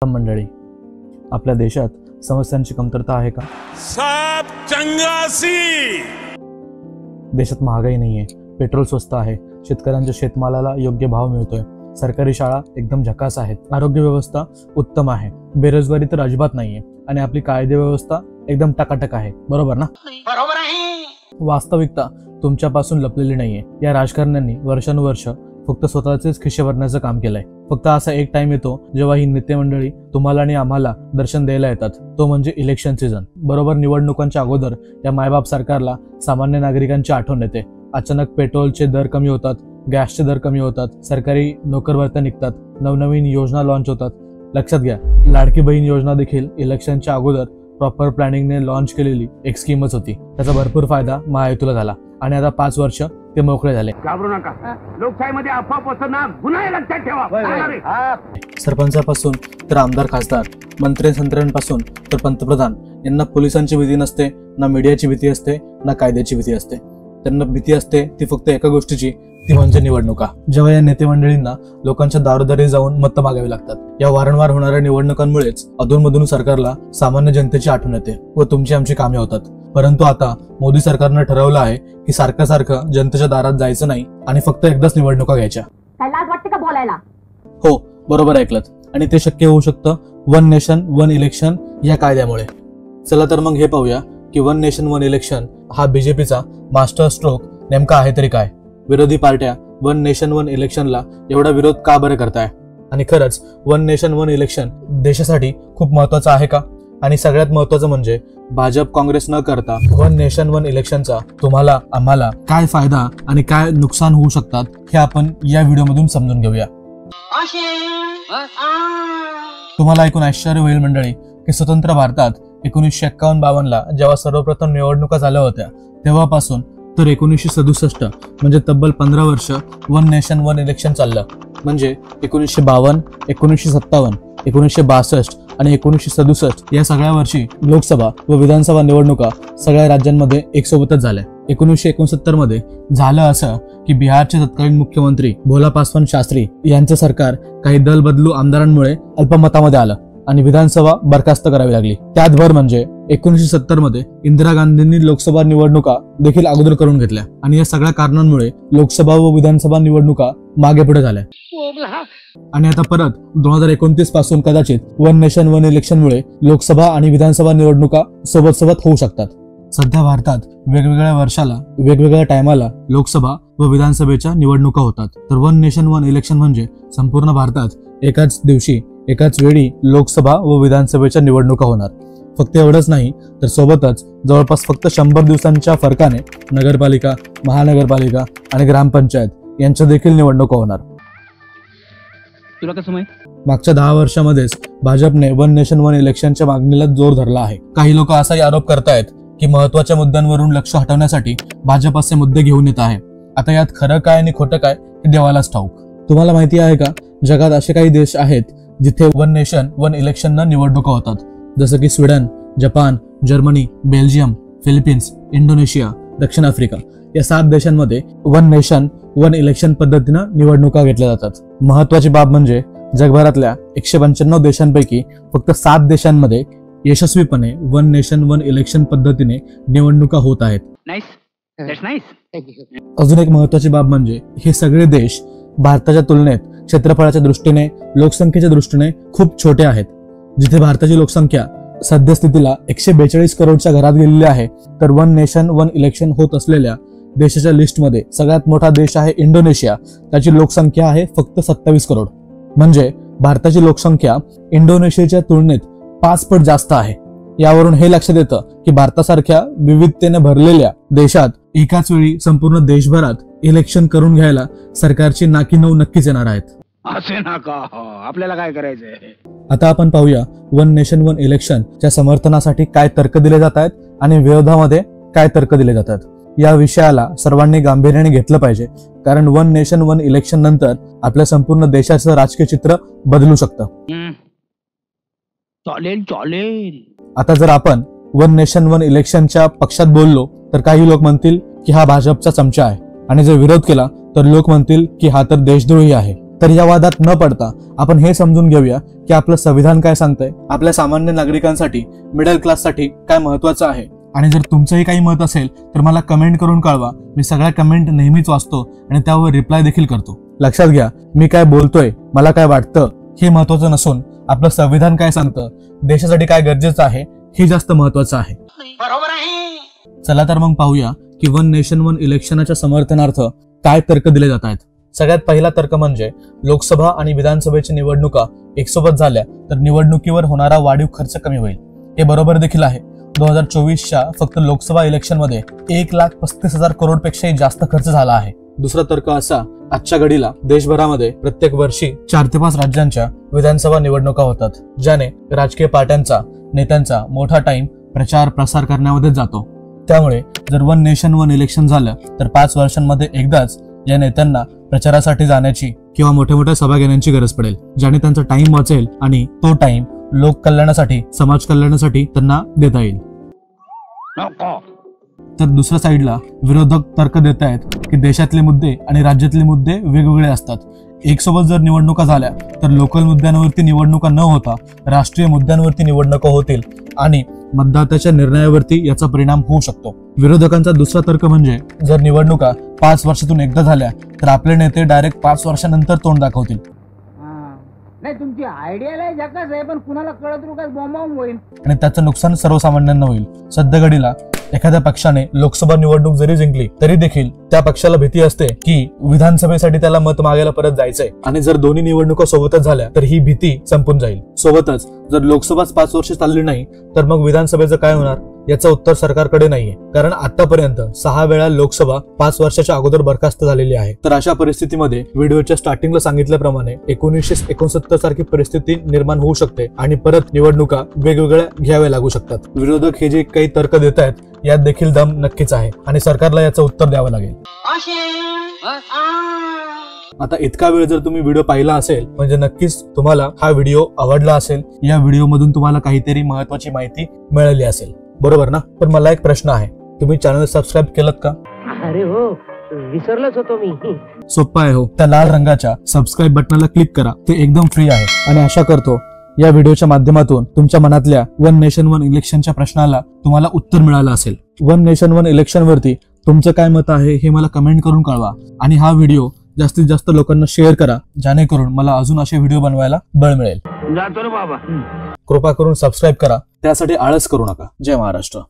मंडळी, आपल्या देशात समस्यांची कमतरता आहे का? साप चंगासी. देशात महागाई नाहीये, पेट्रोल स्वस्त आहे, शेतकऱ्यांच्या शेतमालाला योग्य भाव मिळतोय, सरकारी शाळा एकदम झकास आहेत, आरोग्य व्यवस्था उत्तम आहे, बेरोजगारी तर अजिबात नाहीये आणि आपली कायदे व्यवस्था एकदम टकाटक आहे. बरोबर ना? बरोबर आहे. वास्तविकता तुमच्यापासून लपलेली नाहीये. या राजकारण्यांनी वर्षानुवर्ष फक्त स्वतःचेच खिशे भरण्याचं काम केलंय. फक्त असा एक टाइम येतो जेव्हा ही नेते मंडळी तुम्हाला आणि आम्हाला दर्शन द्यायला येतात, तो म्हणजे इलेक्शन सीझन. बरोबर निवडणुकांच्या अगोदर या मायबाप सरकारला सामान्य नागरिकांची आठवण येते. अचानक पेट्रोलचे दर कमी होतात, गॅसचे दर कमी होतात, सरकारी नोकर भरत्या निघतात, नवनवीन योजना लॉन्च होतात. लक्षात घ्या, लाडकी बहीण योजना देखील इलेक्शनच्या अगोदर प्रॉपर प्लॅनिंगने लॉन्च केलेली एक स्कीमच होती. त्याचा भरपूर फायदा महायुतीला झाला आणि आता 5 वर्ष ते मोकळे झाले. घाबरू नका, लोकशाहीमध्ये अफवा पसरणार गुन्हा लक्षात ठेवा. सरपंचापासून तर आमदार खासदार, मंत्री संत्र्यांपासून तर पंतप्रधान यांना पोलिसांची भीती नसते, ना मीडियाची भीती असते, ना कायद्याची भीती असते. त्यांना भीती असते ती फक्त एका गोष्टीची, ती म्हणजे निवडणुका. जेव्हा या नेते मंडळींना लोकांच्या दारोदारी जाऊन मतं मागावी लागतात. या वारंवार होणाऱ्या निवडणुकांमुळेच अधूनमधून सरकारला सामान्य जनतेची आठवण येते व तुमची आमची कामे होतात. परंतु आता मोदी सरकारनं ठरवलं आहे की सारखं जनतेच्या दारात जायचं नाही आणि फक्त एकदाच निवडणुका घ्यायच्या. काय लाज वाटते का बोलायला? हो, बरोबर ऐकलत. आणि ते शक्य होऊ शकतं वन नेशन वन इलेक्शन या कायद्यामुळे. चला तर मग हे पाहूया की वन नेशन वन इलेक्शन हा बीजेपीचा मास्टर स्ट्रोक नेमका आहे तरी काय. विरोधी पार्ट्या वन नेशन वन इलेक्शनला एवढा विरोध का बरं करताय? आणि खरंच वन नेशन वन इलेक्शन देशासाठी खूप महत्वाचं आहे का? आणि सगळ्यात महत्वाचं म्हणजे भाजप काँग्रेस न करता वन नेशन वन इलेक्शनचा तुम्हाला आम्हाला काय फायदा आणि काय नुकसान होऊ शकतात हे आपण या व्हिडिओमधून समजून घेऊया. तुम्हाला ऐकून आश्चर्य होईल मंडळी की स्वतंत्र भारतात 1951-52 जेव्हा सर्वप्रथम निवडणुका झाल्या होत्या तेव्हापासून तर 1967 म्हणजे तब्बल 15 वर्ष वन नेशन वन इलेक्शन चाललं. म्हणजे 1952, 1957, 1962 आणि 1967 या सगळ्या वर्षी लोकसभा व विधानसभा निवडणुका सगळ्या राज्यांमध्ये एकसोबतच झाल्या. 1969 मध्ये झालं असं की बिहारचे तत्कालीन मुख्यमंत्री भोला पासवान शास्त्री यांचं सरकार काही दल बदलू आमदारांमुळे अल्पमतामध्ये आलं आणि विधानसभा बरखास्त करावी लागली. त्यात भर म्हणजे 1970 मध्ये इंदिरा गांधींनी लोकसभा निवडणुका देखील अगोदर करून घेतल्या आणि या सगळ्या कारणांमुळे लोकसभा व विधानसभा निवडणुका मागे पुढे झाल्या. आणि आता परत 2029 पासून कदाचित वन नेशन वन इलेक्शन मुळे लोकसभा आणि विधानसभा निवडणुका सोबत होऊ शकतात. सध्या भारतात वेगवेगळ्या वर्षाला वेगवेगळ्या टायमाला लोकसभा व विधानसभेच्या निवडणुका होतात. तर वन नेशन वन इलेक्शन म्हणजे संपूर्ण भारतात एकाच दिवशी एकाच वेळी लोकसभा व विधानसभेच्या निवडणुका होणार. फक्त एवढंच नाही तर सोबतच जवळपास फक्त 100 दिवसांच्या फरकाने नगरपालिका, महानगरपालिका आणि ग्रामपंचायत यांच्या देखील निवडणुका होणार. तुला कसं माहित? मागच्या 10 वर्षामध्येच भाजपने वन नेशन वन इलेक्शनच्या मागणीला जोर धरला आहे. काही लोक असाही आरोप करतायत की महत्वाच्या मुद्द्यांवरून लक्ष हटवण्यासाठी भाजप असे मुद्दे घेऊन येत आहे. आता यात खरं काय आणि खोटं काय हे देवालाच ठाऊक. तुम्हाला माहिती आहे का, जगात असे काही देश आहेत जिथे वन नेशन वन इलेक्शनना निवडणुका होतात. जसं की Sweden, Japan, Germany, Belgium, Philippines, Indonesia, दक्षिण आफ्रिका या 7 देशांमध्ये वन नेशन वन इलेक्शन पद्धतीनं निवडणुका घेतल्या जातात. महत्वाची बाब म्हणजे जगभरातल्या 195 देशांपैकी फक्त 7 देशांमध्ये यशस्वीपणे वन नेशन वन इलेक्शन पद्धतीने निवडणुका होत आहेत. अजून एक महत्वाची बाब म्हणजे हे सगळे देश भारताच्या तुलनेत क्षेत्रफळाच्या दृष्टीने, लोकसंख्येच्या दृष्टीने खूप छोटे आहेत. जिथे भारताची लोकसंख्या सद्यस्थितीला 142 करोडच्या घरात गेलेली आहे, तर वन नेशन वन इलेक्शन होत असलेल्या देशाच्या लिस्टमध्ये सगळ्यात मोठा देश आहे इंडोनेशिया. त्याची लोकसंख्या आहे फक्त 27 करोड. म्हणजे भारताची लोकसंख्या इंडोनेशियाच्या तुलनेत 5 पट जास्त आहे. यावरून हे लक्षात येतं की भारतासारख्या विविधतेने भरलेल्या देशात एकाच वेळी संपूर्ण देशभरात इलेक्शन करून घ्यायला सरकारची नाकी नऊ नक्कीच येणार आहेत. असे नका, आपल्याला काय करायचंय? आता आपण पाहूया वन नेशन वन इलेक्शनच्या समर्थनासाठी काय तर्क दिले जात आहेत आणि विरोधामध्ये काय तर्क दिले जातात. या विषयाला सर्वांनी गांभीर्याने घेतलं पाहिजे, कारण वन नेशन वन इलेक्शन नंतर आपल्या संपूर्ण देशाचं राजकीय चित्र बदलू शकतं. चालेल. आता जर आपण वन नेशन वन इलेक्शनच्या पक्षात बोललो तर काही लोक म्हणतील की हा भाजपचा चमचा आहे, आणि जर विरोध केला तर लोक म्हणतील की हा तर देशद्रोही आहे. तर या वादात न पडता आपण हे समजून घेऊया की आपलं संविधान काय सांगतंय, आपल्या सामान्य नागरिकांसाठी, मिडल क्लाससाठी काय महत्वाचं आहे. आणि जर तुमचंही काही मत असेल तर मला कमेंट करून कळवा. मी सगळ्या कमेंट नेहमीच वाचतो आणि त्यावर रिप्लाय देखील करतो. लक्षात घ्या, मी काय बोलतोय, मला काय वाटतं हे महत्वाचं नसून आपलं संविधान काय सांगतं, देशासाठी काय गरजेचं आहे हे जास्त महत्वाचं आहे. बरोबर आहे. चला तर मग पाहूया की वन नेशन वन इलेक्शनाच्या समर्थनार्थ काय तर्क दिले जात आहेत. सगळ्यात पहिला तर्क म्हणजे लोकसभा आणि विधानसभेची निवडणुका एकसोबत झाल्या तर निवडणुकीवर होणारा वाढीव खर्च कमी होईल. हे बरोबर देखील आहे. 2024च्या फक्त लोकसभा इलेक्शनमध्ये 1,35,000 करोड पेक्षाही जास्त खर्च झाला आहे. दुसरा तर्क असा, आजच्या घडीला देशभरामध्ये प्रत्येक वर्षी 4 ते 5 राज्यांच्या विधानसभा निवडणुका होतात, ज्याने राजकीय पार्ट्यांचा, नेत्यांचा मोठा टाइम प्रचार प्रसार करण्यामध्ये जातो. त्यामुळे जर वन नेशन वन इलेक्शन झालं तर 5 वर्षांमध्ये एकदाच या नेत्यांना प्रचारासाठी जाण्याची किंवा मोठ्या मोठ्या सभा घेण्याची गरज पडेल, ज्याने त्यांचा टाइम वाचेल आणि तो टाइम लोक कल्याणासाठी, समाज कल्याणासाठी त्यांना देता येईल. तर दुसऱ्या साईडला विरोधक तर्क देत आहेत की देशातले मुद्दे आणि राज्यातले मुद्दे वेगवेगळे असतात. एकसोबत जर निवडणुका झाल्या तर लोकल मुद्द्यांवरती निवडणुका न होता राष्ट्रीय मुद्द्यांवरती निवडणुका होतील आणि मतदात्याच्या निर्णयावरती याचा परिणाम होऊ शकतो. विरोधकांचा दुसरा तर्क म्हणजे जर निवडणुका 5 वर्षातून एकदा झाल्या तर आपले नेते डायरेक्ट 5 वर्षानंतर तोंड दाखवतील. नाही, तुमची आयडिया लय झकास आहे, पण कुणाला कळत रुकाच बॉम्ब होईल आणि त्याचं नुकसान सर्वसामान्यांना होईल. सध्या घडीला एखाद्या पक्षाने लोकसभा निवडणूक जरी जिंकली तरी देखील त्या पक्षाला भीती असते की विधानसभेसाठी त्याला मत मागायला परत जायचंय आणि जर दोन्ही निवडणुका सोबतच झाल्या तर ही भीती संपून जाईल. सोबतच जर लोकसभाच 5 वर्ष चालली नाही तर मग विधानसभेचं काय होणार याचं उत्तर सरकारकडे नाहीये, कारण आतापर्यंत 6 वेळा लोकसभा 5 वर्षाच्या अगोदर बरखास्त झालेली आहे. तर अशा परिस्थितीमध्ये व्हिडिओच्या स्टार्टिंगला सांगितल्याप्रमाणे 1969 सारखी परिस्थिती निर्माण होऊ शकते आणि परत निवडणुका वेगवेगळ्या घ्याव्या लागू शकतात. विरोधक हे जे काही तर्क देत आहेत यात देखील दम नक्कीच आहे आणि सरकारला याचं उत्तर द्यावं लागेल. आता इतका वेळ जर तुम्ही व्हिडिओ पाहिला असेल म्हणजे नक्कीच तुम्हाला हा व्हिडिओ आवडला असेल. या व्हिडिओ मधून तुम्हाला काहीतरी महत्वाची माहिती मिळाली असेल, बरोबर ना? पण मला एक प्रश्न आहे, तुम्ही चॅनल सबस्क्राईब केलं का? अरे हो, विसरलोच होतो मी. सोपं आहे हो. त्या लाल रंगाच्या सबस्क्राईब बटनाला क्लिक करा, ते एकदम फ्री आहे. आणि आशा करतो या व्हिडिओच्या माध्यमातून तुमच्या मनातल्या वन नेशन वन इलेक्शनच्या प्रश्नाला तुम्हाला उत्तर मिळालं असेल. वन नेशन वन इलेक्शन वरती तुमचं काय मत आहे हे मला कमेंट करून कळवा आणि हा व्हिडिओ जास्तीत जास्त लोकांना शेअर करा, जेणेकरून मला अजून असे व्हिडिओ बनवायला बळ मिळेल. जातो रे बाबा. कृपा करून सबस्क्राईब करा, त्यासाठी आळस करू नका. जय महाराष्ट्र.